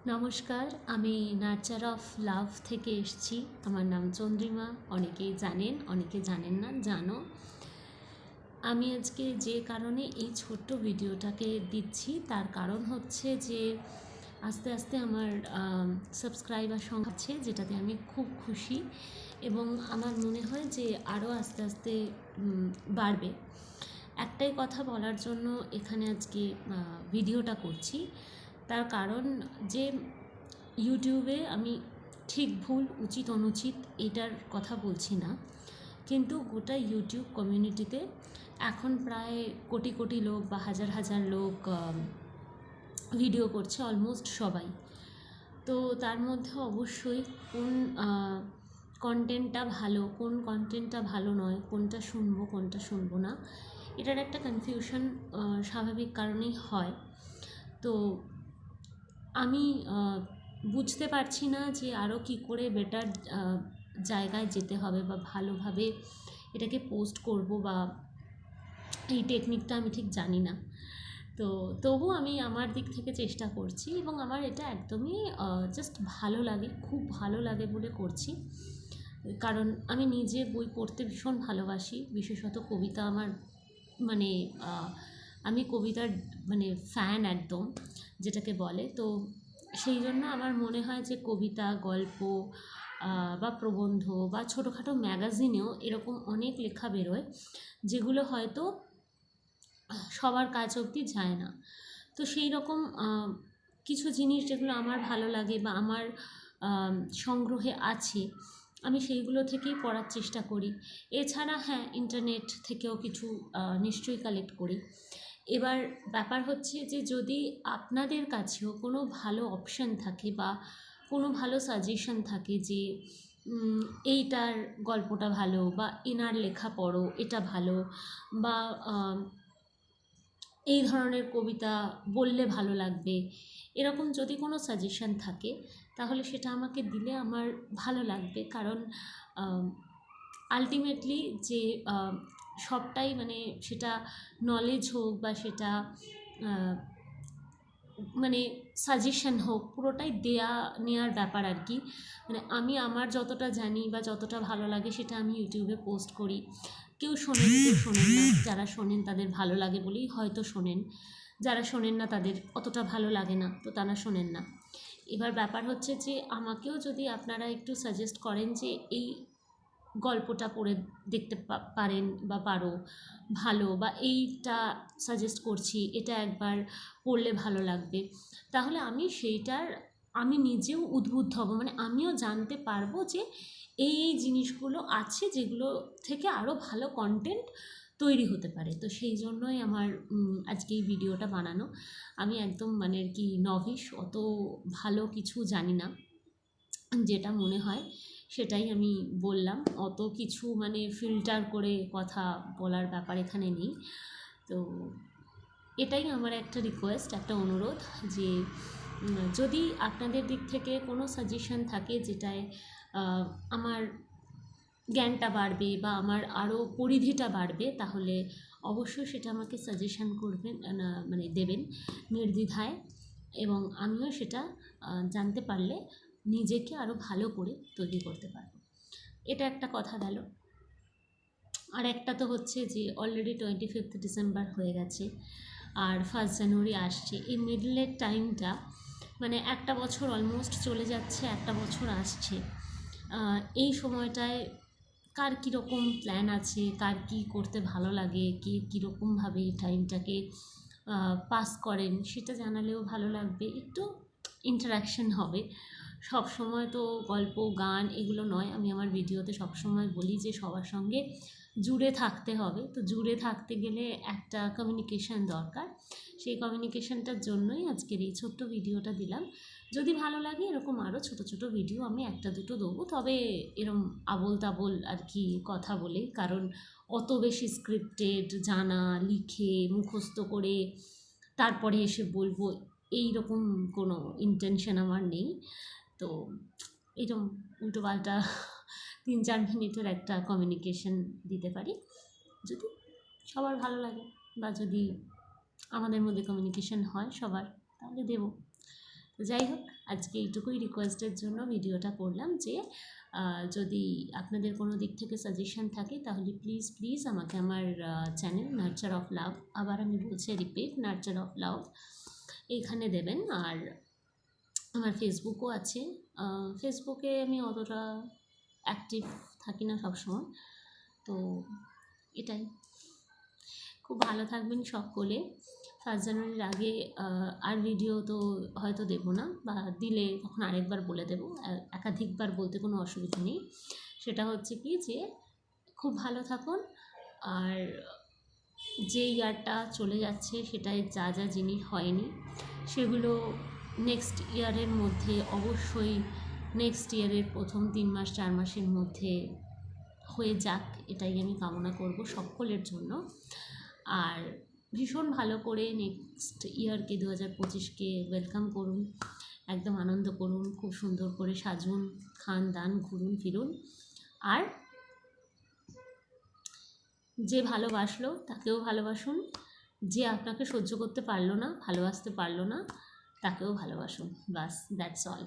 নমস্কার, আমি nurture of love থেকে এসেছি। আমার নাম চন্দ্রিমা। অনেকেই জানেন, অনেকে জানেন না, জানো। আমি আজকে যে কারণে এই ছোট্ট ভিডিওটাকে দিচ্ছি তার কারণ হচ্ছে যে আস্তে আস্তে আমার সাবস্ক্রাইবার সংখ্যা আছে, যেটাতে আমি খুব খুশি এবং আমার মনে হয় যে আরও আস্তে আস্তে বাড়বে। একটাই কথা বলার জন্য এখানে আজকে ভিডিওটা করছি। তার কারণ যে ইউটিউবে আমি ঠিক ভুল উচিত অনুচিত এটার কথা বলছি না, কিন্তু গোটা ইউটিউব কমিউনিটিতে এখন প্রায় কোটি কোটি লোক বা হাজার হাজার লোক ভিডিও করছে, অলমোস্ট সবাই। তো তার মধ্যে অবশ্যই কোন কন্টেন্টটা ভালো, কোন কন্টেন্টটা ভালো নয়, কোনটা শুনবো কোনটা শুনবো না, এটার একটা কনফিউশন স্বাভাবিক কারণেই হয়। তো আমি বুঝতে পারছি না যে আরও কী করে বেটার জায়গায় যেতে হবে বা ভালোভাবে এটাকে পোস্ট করব, বা এই টেকনিকটা আমি ঠিক জানি না। তো তবু আমি আমার দিক থেকে চেষ্টা করছি এবং আমার এটা একদমই জাস্ট ভালো লাগে, খুব ভালো লাগে বলে করছি। কারণ আমি নিজে বই পড়তে ভীষণ ভালোবাসি, বিশেষত কবিতা আমার মানে আমি কবিতার মানে ফ্যান একদম, যেটাকে বলে। তো সেই জন্য আমার মনে হয় যে কবিতা, গল্প বা প্রবন্ধ বা ছোটোখাটো ম্যাগাজিনেও এরকম অনেক লেখা বেরোয়, যেগুলো হয়তো সবার কাছ অবধি যায় না। তো সেই রকম কিছু জিনিস যেগুলো আমার ভালো লাগে বা আমার সংগ্রহে আছে, আমি সেইগুলো থেকেই পড়ার চেষ্টা করি। এছাড়া হ্যাঁ, ইন্টারনেট থেকেও কিছু নিশ্চয়ই কালেক্ট করি। এবার ব্যাপার হচ্ছে যে যদি আপনাদের কাছেও কোনো ভালো অপশান থাকে বা কোনো ভালো সাজেশন থাকে যে এইটার গল্পটা ভালো বা এনার লেখা পড়ো এটা ভালো, বা এই ধরনের কবিতা বললে ভালো লাগবে, এরকম যদি কোনো সাজেশন থাকে তাহলে সেটা আমাকে দিলে আমার ভালো লাগবে। কারণ আলটিমেটলি যে সবটাই মানে সেটা নলেজ হোক বা সেটা মানে সাজেশন হোক, পুরোটাই দেয়া নেওয়ার ব্যাপার আর কি। মানে আমি আমার যতটা জানি বা যতটা ভালো লাগে সেটা আমি ইউটিউবে পোস্ট করি। কেউ শোনেন, কেউ শোনেন না। যারা শোনেন তাদের ভালো লাগে বলেই হয়তো শোনেন, যারা শোনেন না তাদের অতটা ভালো লাগে না, তো তারা শোনেন না। এবার ব্যাপার হচ্ছে যে আমাকেও যদি আপনারা একটু সাজেস্ট করেন যে এই গল্পটা পড়ে দেখতে পারেন বা পারো ভালো, বা এইটা সাজেস্ট করছি এটা একবার পড়লে ভালো লাগবে, তাহলে আমি সেইটার আমি নিজেও উদ্বুদ্ধ হব, মানে আমিও জানতে পারবো যে এই এই জিনিসগুলো আছে যেগুলো থেকে আরও ভালো কন্টেন্ট তৈরি হতে পারে। তো সেই জন্যই আমার আজকে এই ভিডিওটা বানানো। আমি একদম মানে আর কি নভিস, অত ভালো কিছু জানি না, যেটা মনে হয় সেটাই আমি বললাম। অত কিছু মানে ফিল্টার করে কথা বলার ব্যাপার এখানে নেই। তো এটাই আমার একটা রিকোয়েস্ট, একটা অনুরোধ যে যদি আপনাদের দিক থেকে কোনো সাজেশন থাকে যেটায় আমার জ্ঞানটা বাড়বে বা আমার আরও পরিধিটা বাড়বে, তাহলে অবশ্যই সেটা আমাকে সাজেশন করবেন, মানে দেবেন নির্দ্বিধায়, এবং আমিও সেটা জানতে পারলে নিজেকে আরও ভালো করে তৈরি করতে পারবো। এটা একটা কথা গেল। আর একটা তো হচ্ছে যে অলরেডি 25th ডিসেম্বর হয়ে গেছে আর 1st জানুয়ারি আসছে। এই মিডলের টাইমটা মানে একটা বছর অলমোস্ট চলে যাচ্ছে, একটা বছর আসছে। এই সময়টায় কার কীরকম প্ল্যান আছে, কার কী করতে ভালো লাগে, কে কীরকমভাবে এই টাইমটাকে পাস করেন সেটা জানালেও ভালো লাগবে, একটু ইন্টারাকশন হবে। সব সময় তো গল্প গান এগুলো নয়, আমি আমার ভিডিওতে সবসময় বলি যে সবার সঙ্গে জুড়ে থাকতে হবে। তো জুড়ে থাকতে গেলে একটা কমিউনিকেশান দরকার, সেই কমিউনিকেশানটার জন্যই আজকের এই ছোট্ট ভিডিওটা দিলাম। যদি ভালো লাগে এরকম আরও ছোটো ছোটো ভিডিও আমি একটা দুটো দেবো, তবে এরম আবোল তাবোল আর কি কথা বলে, কারণ অত বেশি স্ক্রিপ্টেড জানা, লিখে মুখস্থ করে তারপরে এসে বলবো এই রকম কোনো ইন্টেনশন আমার নেই। তো এরকম উল্টোপাল্টা 3-4 মিনিটের একটা কমিউনিকেশন দিতে পারি, যদি সবার ভালো লাগে বা যদি আমাদের মধ্যে কমিউনিকেশন হয় সবার, তাহলে দেবো। তো যাই হোক, আজকে এইটুকুই রিকোয়েস্টের জন্য ভিডিওটা করলাম যে যদি আপনাদের কোনো দিক থেকে সাজেশন থাকে তাহলে প্লিজ প্লিজ আমাকে আমার চ্যানেল নার্চার অফ লাভ, আবার আমি বলছি রিপিট, নার্চার অফ লাভ এইখানে দেবেন। আর আমার ফেসবুকও আছে, ফেসবুকে আমি অতটা অ্যাক্টিভ থাকি না সবসময়। তো এটাই, খুব ভালো থাকবেন সকলে। 1 জানুয়ারির আগে আর ভিডিও তো হয়তো দেবো না, বা দিলে তখন আরেকবার বলে দেবো, একাধিকবার বলতে কোনো অসুবিধা নেই। সেটা হচ্ছে কি যে খুব ভালো থাকুন, আর যে ইয়ারটা চলে যাচ্ছে সেটায় যা যা জিনিস হয়নি সেগুলো নেক্সট ইয়ারের মধ্যে অবশ্যই, নেক্সট ইয়ারের প্রথম 3 মাস 4 মাসের মধ্যে হয়ে যাক, এটাই আমি কামনা করব সকলের জন্য। আর ভীষণ ভালো করে নেক্সট ইয়ারকে 2025কে ওয়েলকাম করুন, একদম আনন্দ করুন, খুব সুন্দর করে সাজুন, খান দান, ঘুরুন ফিরুন। আর যে ভালোবাসলো তাকেও ভালোবাসুন, যে আপনাকে সহ্য করতে পারলো না, ভালোবাসতে পারলো না, তাকেও ভালোবাসুন। বাস, দ্যাটস অল।